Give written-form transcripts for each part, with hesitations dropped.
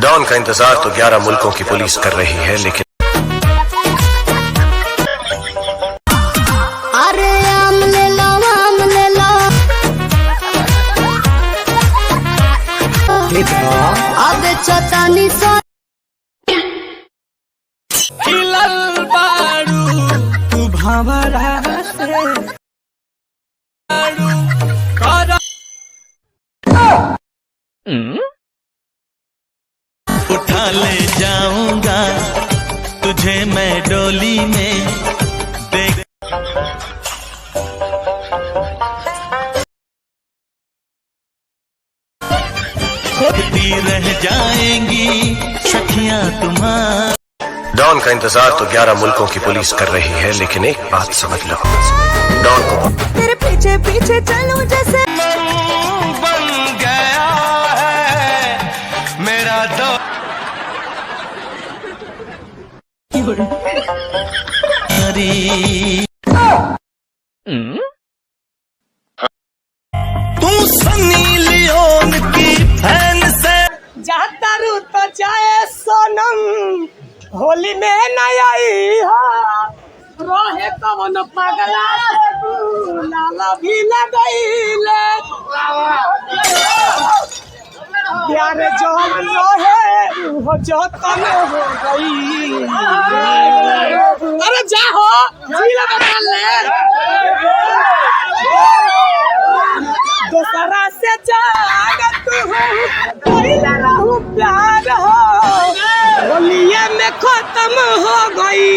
Don का इंतजार तो 11 मुल्कों की पुलिस कर रही है, लेकिन अरे आम ले लो, आम ले लो, अब चतानी सो हिलल बारू तू भावरा से उठा ले जाऊंगा तुझे मैं डोली में देख खोती रह जाएंगी सखियां तुम्हारी। डॉन का इंतजार तो 11 मुल्कों की पुलिस कर रही है, लेकिन एक बात समझ लो, डॉन को तेरे पीछे पीछे चलूं जैसे बन गया है मेरा दो तू सनी लियोन की फैन से जाता रू तो जाए सोनम, होली में नहीं आई हा, रोहे कवन पगला लाला भी लगैले, प्यार जौन रोहे हो जतन हो गई। अरे जा हो झील बदल ले, दोसरा से जागत हो कोइला रहू प्यार हो, होलिये में खत्म हो गई।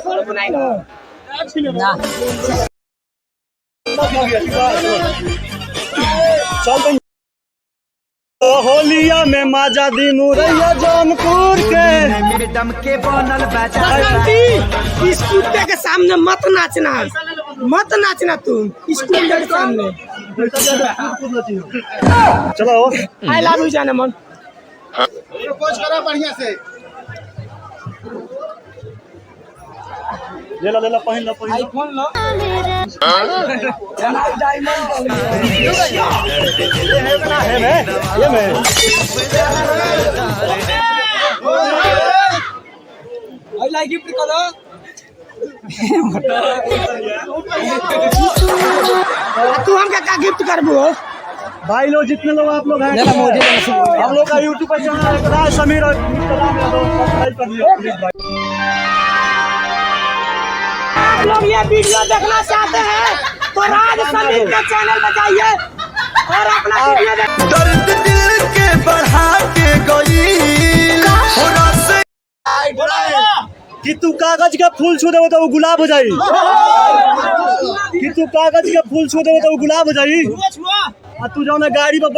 छोड़ बनाई ना चल होलिया में माजा दी मुरैया जौनपुर के दम के बनल इस कुत्ते के सामने मत नाचना, मत नाचना तुम इस कुत्ते के सामने। चलो आई लव यू जाने मन बढ़िया से ले ला पहन लो आईफोन लो। ये में आई लाइक गिफ्ट करो। तू हमके का गिफ्ट करबो भाई लोग, जितने लोग आप लोग हैं हम लोग का यूट्यूब पर चैनल है समीर और सब्सक्राइब कर लियो प्लीज भाई। आप लोग ये वीडियो देखना चाहते हैं तो राज समीर के चैनल पर जाइए और अपना वीडियो देख। दर्द दिल के बढ़ा के गई कि तू कागज का फूल छू देबो तो वो गुलाब हो जाई, कि तू कागज का फूल छू देबो तो वो गुलाब हो जाई, और तू जौन गाड़ी पर बैठ